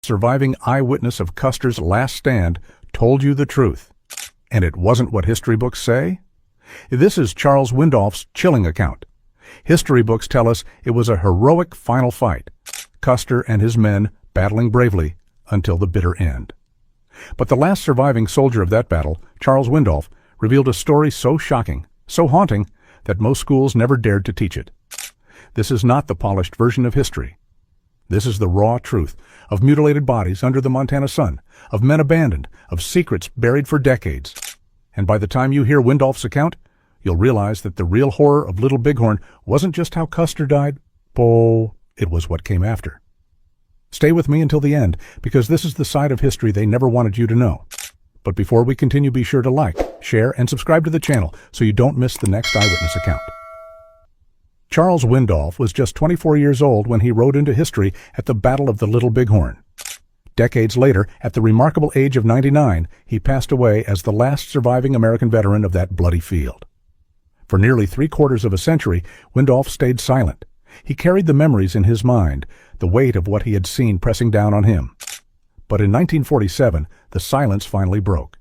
surviving eyewitness of Custer's last stand, told you the truth. And it wasn't what history books say? This is Charles Windolph's chilling account. History books tell us it was a heroic final fight, Custer and his men battling bravely until the bitter end. But the last surviving soldier of that battle, Charles Windolph, revealed a story so shocking, so haunting, that most schools never dared to teach it. This is not the polished version of history. This is the raw truth of mutilated bodies under the Montana sun, of men abandoned, of secrets buried for decades. And by the time you hear Windolph's account, you'll realize that the real horror of Little Bighorn wasn't just how Custer died, it was what came after. Stay with me until the end, because this is the side of history they never wanted you to know. But before we continue, be sure to like, share, and subscribe to the channel so you don't miss the next eyewitness account. Charles Windolph was just 24 years old when he rode into history at the Battle of the Little Bighorn. Decades later, at the remarkable age of 99, he passed away as the last surviving American veteran of that bloody field. For nearly 3/4 of a century, Windolph stayed silent. He carried the memories in his mind, the weight of what he had seen pressing down on him. But in 1947, the silence finally broke.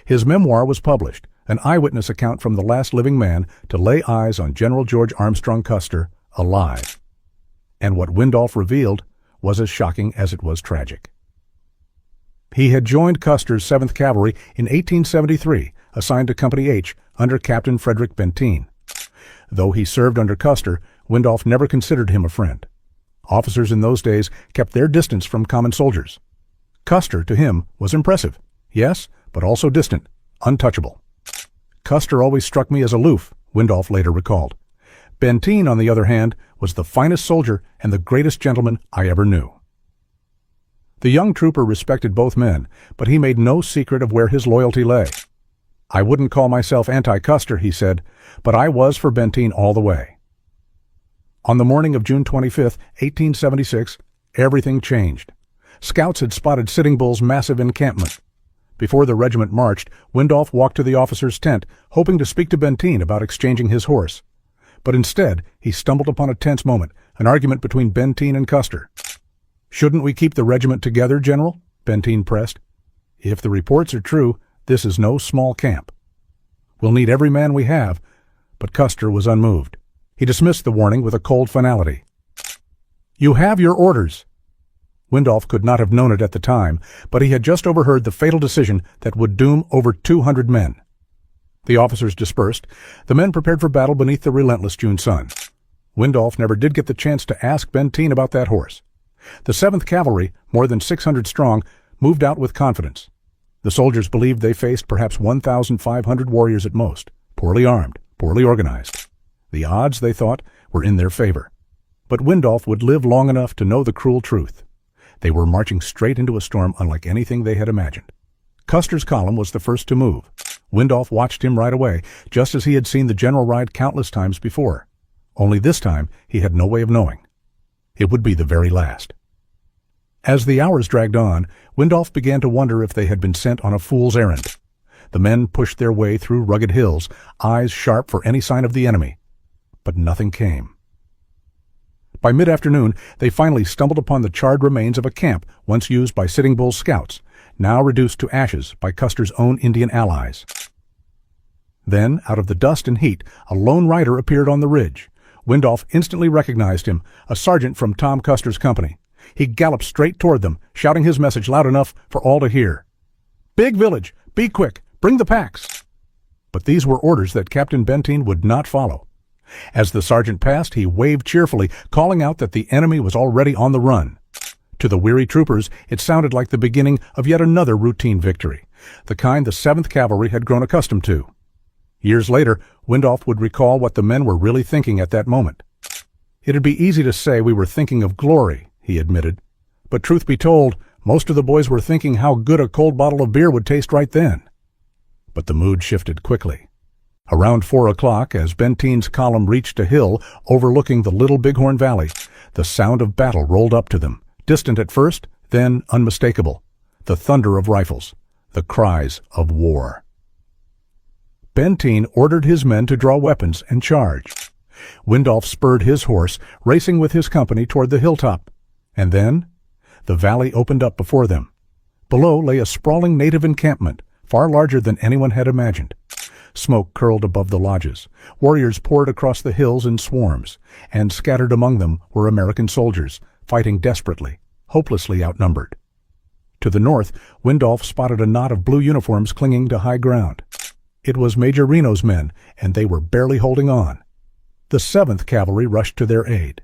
His memoir was published, an eyewitness account from the last living man to lay eyes on General George Armstrong Custer alive. And what Windolph revealed was as shocking as it was tragic. He had joined Custer's 7th Cavalry in 1873, assigned to Company H under Captain Frederick Benteen. Though he served under Custer, Windolph never considered him a friend. Officers in those days kept their distance from common soldiers. Custer, to him, was impressive, yes, but also distant, untouchable. Custer always struck me as aloof, Windolph later recalled. Benteen, on the other hand, was the finest soldier and the greatest gentleman I ever knew. The young trooper respected both men, but he made no secret of where his loyalty lay. I wouldn't call myself anti-Custer, he said, but I was for Benteen all the way. On the morning of June 25, 1876, everything changed. Scouts had spotted Sitting Bull's massive encampment. Before the regiment marched, Windolph walked to the officer's tent, hoping to speak to Benteen about exchanging his horse. But instead, he stumbled upon a tense moment, an argument between Benteen and Custer. "Shouldn't we keep the regiment together, General?" Benteen pressed. "If the reports are true, this is no small camp. We'll need every man we have." But Custer was unmoved. He dismissed the warning with a cold finality. "You have your orders." Windolph could not have known it at the time, but he had just overheard the fatal decision that would doom over 200 men. The officers dispersed. The men prepared for battle beneath the relentless June sun. Windolph never did get the chance to ask Benteen about that horse. The 7th Cavalry, more than 600 strong, moved out with confidence. The soldiers believed they faced perhaps 1,500 warriors at most, poorly armed, poorly organized. The odds, they thought, were in their favor. But Windolph would live long enough to know the cruel truth. They were marching straight into a storm unlike anything they had imagined. Custer's column was the first to move. Windolph watched him right away, just as he had seen the general ride countless times before. Only this time he had no way of knowing. It would be the very last. As the hours dragged on, Windolph began to wonder if they had been sent on a fool's errand. The men pushed their way through rugged hills, eyes sharp for any sign of the enemy. But nothing came. By mid-afternoon, they finally stumbled upon the charred remains of a camp once used by Sitting Bull's scouts, now reduced to ashes by Custer's own Indian allies. Then, out of the dust and heat, a lone rider appeared on the ridge. Windolph instantly recognized him, a sergeant from Tom Custer's company. He galloped straight toward them, shouting his message loud enough for all to hear. "Big village! Be quick! Bring the packs!" But these were orders that Captain Benteen would not follow. As the sergeant passed, he waved cheerfully, calling out that the enemy was already on the run. To the weary troopers, it sounded like the beginning of yet another routine victory, the kind the 7th Cavalry had grown accustomed to. Years later, Windolph would recall what the men were really thinking at that moment. "It'd be easy to say we were thinking of glory," he admitted. "But truth be told, most of the boys were thinking how good a cold bottle of beer would taste right then." But the mood shifted quickly. Around 4 o'clock, as Benteen's column reached a hill overlooking the Little Bighorn Valley, the sound of battle rolled up to them, distant at first, then unmistakable. The thunder of rifles, the cries of war. Benteen ordered his men to draw weapons and charge. Windolph spurred his horse, racing with his company toward the hilltop. And then The valley opened up before them. Below lay a sprawling native encampment, far larger than anyone had imagined. Smoke curled above the lodges. Warriors poured across the hills in swarms, and scattered among them were American soldiers, fighting desperately, hopelessly outnumbered. To the north, Windolf spotted a knot of blue uniforms clinging to high ground. It was Major Reno's men, and they were barely holding on. The 7th Cavalry rushed to their aid.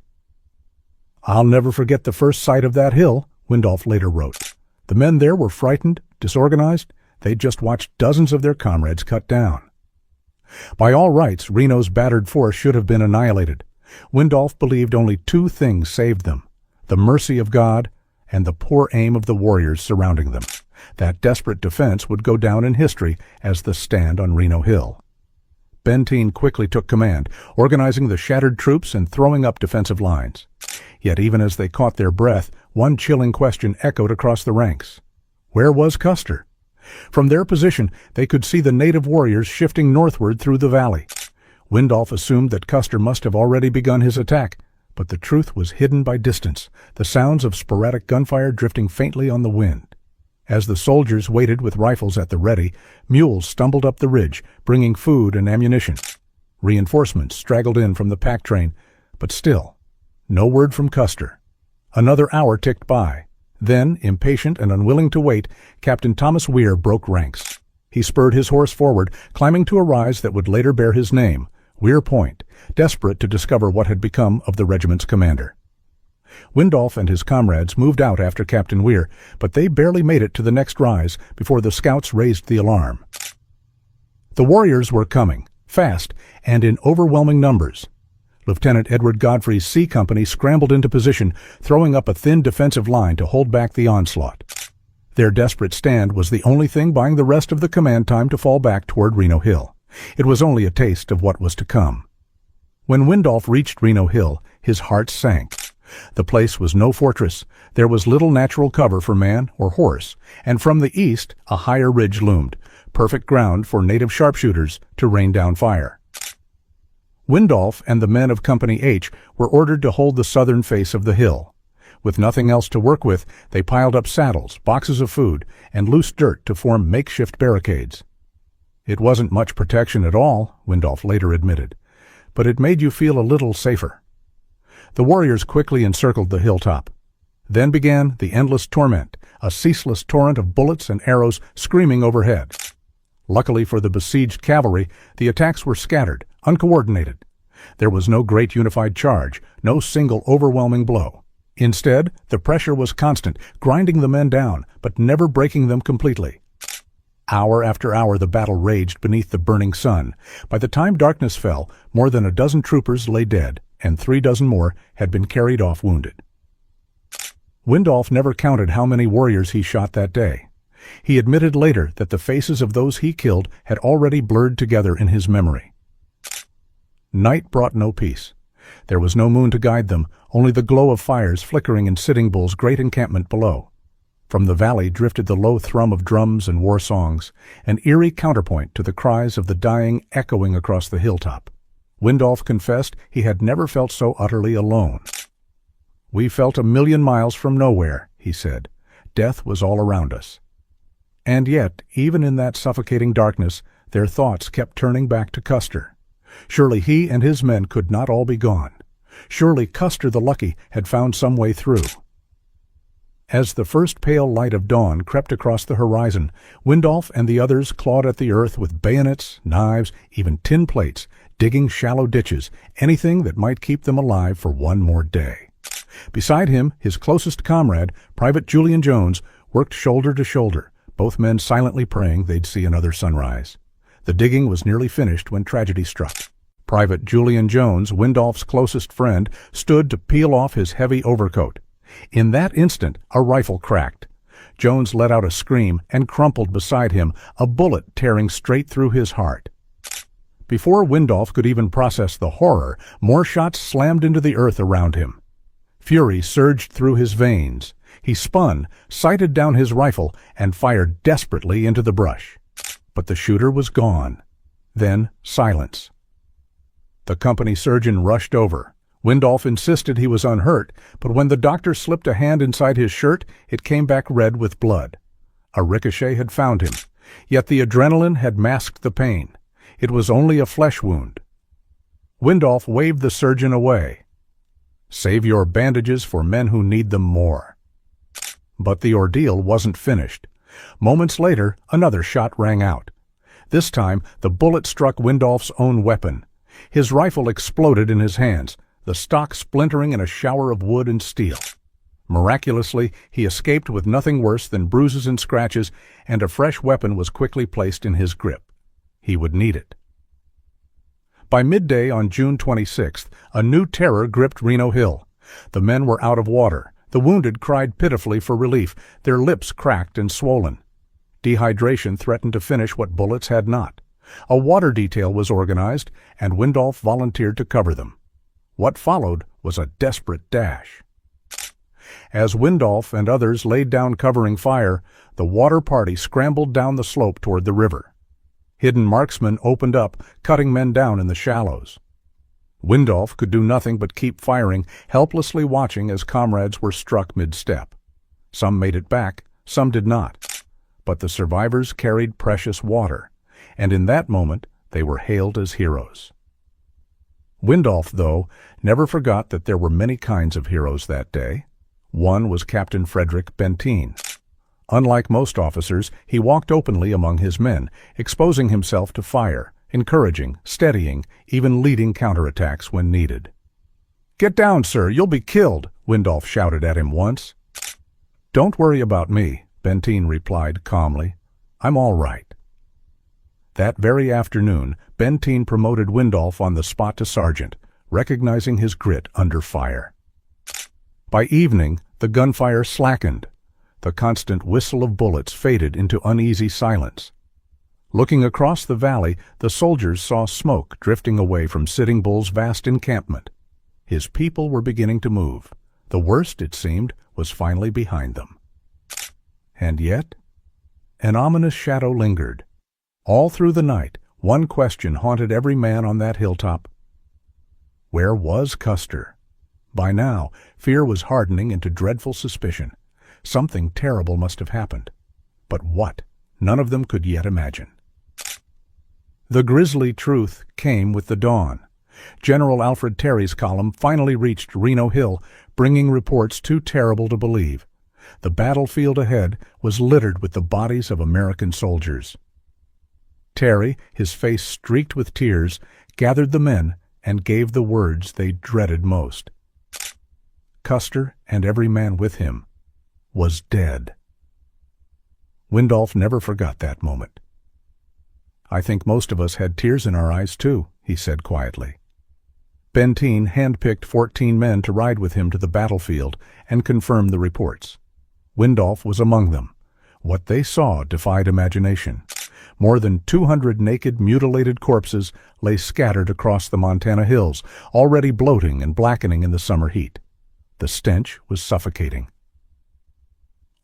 "I'll never forget the first sight of that hill," Windolf later wrote. "The men there were frightened, disorganized. They'd just watched dozens of their comrades cut down." By all rights, Reno's battered force should have been annihilated. Windolf believed only 2 things saved them: the mercy of God and the poor aim of the warriors surrounding them. That desperate defense would go down in history as the stand on Reno Hill. Benteen quickly took command, organizing the shattered troops and throwing up defensive lines. Yet even as they caught their breath, one chilling question echoed across the ranks. Where was Custer? From their position, they could see the native warriors shifting northward through the valley. Windolf assumed that Custer must have already begun his attack, but the truth was hidden by distance, the sounds of sporadic gunfire drifting faintly on the wind. As the soldiers waited with rifles at the ready, mules stumbled up the ridge, bringing food and ammunition. Reinforcements straggled in from the pack train, but still, no word from Custer. Another hour ticked by. Then, impatient and unwilling to wait, Captain Thomas Weir broke ranks. He spurred his horse forward, climbing to a rise that would later bear his name, Weir Point, desperate to discover what had become of the regiment's commander. Windolf and his comrades moved out after Captain Weir, but they barely made it to the next rise before the scouts raised the alarm. The warriors were coming, fast, and in overwhelming numbers. Lieutenant Edward Godfrey's C Company scrambled into position, throwing up a thin defensive line to hold back the onslaught. Their desperate stand was the only thing buying the rest of the command time to fall back toward Reno Hill. It was only a taste of what was to come. When Windolf reached Reno Hill, his heart sank. The place was no fortress. There was little natural cover for man or horse, and from the east a higher ridge loomed, perfect ground for native sharpshooters to rain down fire. Windolf and the men of Company H were ordered to hold the southern face of the hill. With nothing else to work with, they piled up saddles, boxes of food, and loose dirt to form makeshift barricades. It wasn't much protection at all, Windolf later admitted, but it made you feel a little safer. The warriors quickly encircled the hilltop. Then began the endless torment, a ceaseless torrent of bullets and arrows screaming overhead. Luckily for the besieged cavalry, the attacks were scattered, uncoordinated. There was no great unified charge, no single overwhelming blow. Instead, the pressure was constant, grinding the men down, but never breaking them completely. Hour after hour the battle raged beneath the burning sun. By the time darkness fell, more than a dozen troopers lay dead, and 36 more had been carried off wounded. Windolf never counted how many warriors he shot that day. He admitted later that the faces of those he killed had already blurred together in his memory. Night brought no peace. There was no moon to guide them, only the glow of fires flickering in Sitting Bull's great encampment below. From the valley drifted the low thrum of drums and war songs, an eerie counterpoint to the cries of the dying echoing across the hilltop. Windolf confessed he had never felt so utterly alone. "We felt 1,000,000 miles from nowhere," he said. "Death was all around us." And yet, even in that suffocating darkness, their thoughts kept turning back to Custer. Surely he and his men could not all be gone. Surely Custer the Lucky had found some way through. As the first pale light of dawn crept across the horizon, Windolf and the others clawed at the earth with bayonets, knives, even tin plates, digging shallow ditches, anything that might keep them alive for one more day. Beside him, his closest comrade, Private Julian Jones, worked shoulder to shoulder, both men silently praying they'd see another sunrise. The digging was nearly finished when tragedy struck. Private Julian Jones, Windolf's closest friend, stood to peel off his heavy overcoat. In that instant, a rifle cracked. Jones let out a scream and crumpled beside him, a bullet tearing straight through his heart. Before Windolf could even process the horror, more shots slammed into the earth around him. Fury surged through his veins. He spun, sighted down his rifle, and fired desperately into the brush. But the shooter was gone. Then silence. The company surgeon rushed over. Windolf insisted he was unhurt, but when the doctor slipped a hand inside his shirt, it came back red with blood. A ricochet had found him, yet the adrenaline had masked the pain. It was only a flesh wound. Windolf waved the surgeon away. "Save your bandages for men who need them more." But the ordeal wasn't finished. Moments later, another shot rang out. This time, the bullet struck Windolf's own weapon. His rifle exploded in his hands, the stock splintering in a shower of wood and steel. Miraculously, he escaped with nothing worse than bruises and scratches, and a fresh weapon was quickly placed in his grip. He would need it. By midday on June 26th, a new terror gripped Reno Hill. The men were out of water. The wounded cried pitifully for relief, their lips cracked and swollen. Dehydration threatened to finish what bullets had not. A water detail was organized, and Windolf volunteered to cover them. What followed was a desperate dash. As Windolf and others laid down covering fire, the water party scrambled down the slope toward the river. Hidden marksmen opened up, cutting men down in the shallows. Windolf could do nothing but keep firing, helplessly watching as comrades were struck mid-step. Some made it back, some did not. But the survivors carried precious water, and in that moment they were hailed as heroes. Windolf, though, never forgot that there were many kinds of heroes that day. One was Captain Frederick Benteen. Unlike most officers, he walked openly among his men, exposing himself to fire, encouraging, steadying, even leading counterattacks when needed. "Get down, sir, you'll be killed," Windolf shouted at him once. "Don't worry about me," Benteen replied calmly. "I'm all right." That very afternoon, Benteen promoted Windolf on the spot to sergeant, recognizing his grit under fire. By evening, the gunfire slackened. The constant whistle of bullets faded into uneasy silence. Looking across the valley, the soldiers saw smoke drifting away from Sitting Bull's vast encampment. His people were beginning to move. The worst, it seemed, was finally behind them. And yet, an ominous shadow lingered. All through the night, one question haunted every man on that hilltop. Where was Custer? By now, fear was hardening into dreadful suspicion. Something terrible must have happened. But what? None of them could yet imagine. The grisly truth came with the dawn. General Alfred Terry's column finally reached Reno Hill, bringing reports too terrible to believe. The battlefield ahead was littered with the bodies of American soldiers. Terry, his face streaked with tears, gathered the men and gave the words they dreaded most. Custer, and every man with him, was dead. Windolf never forgot that moment. "I think most of us had tears in our eyes, too," he said quietly. Benteen handpicked 14 men to ride with him to the battlefield and confirm the reports. Windolf was among them. What they saw defied imagination. More than 200 naked, mutilated corpses lay scattered across the Montana hills, already bloating and blackening in the summer heat. The stench was suffocating.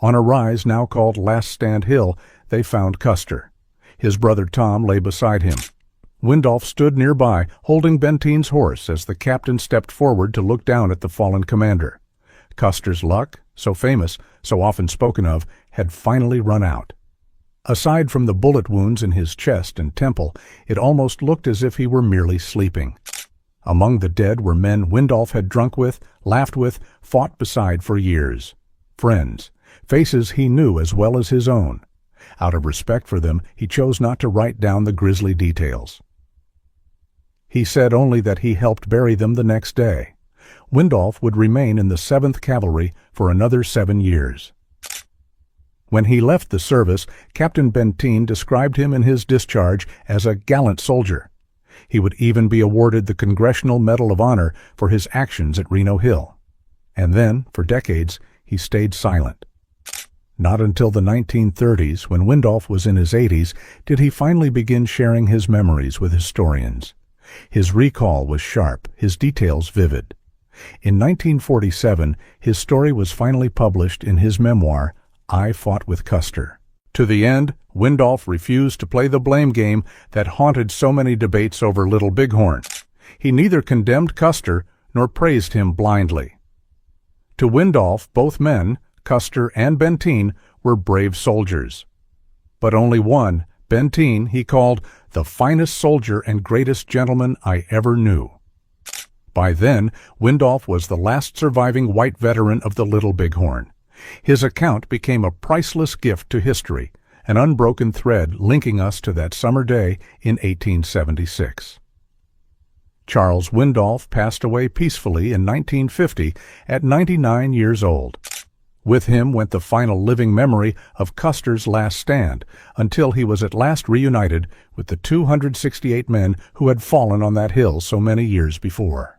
On a rise now called Last Stand Hill, they found Custer. His brother Tom lay beside him. Windolf stood nearby, holding Benteen's horse as the captain stepped forward to look down at the fallen commander. Custer's luck, so famous, so often spoken of, had finally run out. Aside from the bullet wounds in his chest and temple, it almost looked as if he were merely sleeping. Among the dead were men Windolf had drunk with, laughed with, fought beside for years. Friends, faces he knew as well as his own. Out of respect for them, he chose not to write down the grisly details. He said only that he helped bury them the next day. Windolf would remain in the 7th Cavalry for another 7 years. When he left the service, Captain Benteen described him in his discharge as a gallant soldier. He would even be awarded the Congressional Medal of Honor for his actions at Reno Hill. And then, for decades, he stayed silent. Not until the 1930s, when Windolf was in his 80s, did he finally begin sharing his memories with historians. His recall was sharp, his details vivid. In 1947, his story was finally published in his memoir, I Fought with Custer. To the end, Windolf refused to play the blame game that haunted so many debates over Little Bighorn. He neither condemned Custer nor praised him blindly. To Windolf, both men, Custer and Benteen, were brave soldiers. But only one, Benteen, he called the finest soldier and greatest gentleman I ever knew. By then, Windolf was the last surviving white veteran of the Little Bighorn. His account became a priceless gift to history, an unbroken thread linking us to that summer day in 1876. Charles Windolf passed away peacefully in 1950 at 99 years old. With him went the final living memory of Custer's last stand, until he was at last reunited with the 268 men who had fallen on that hill so many years before.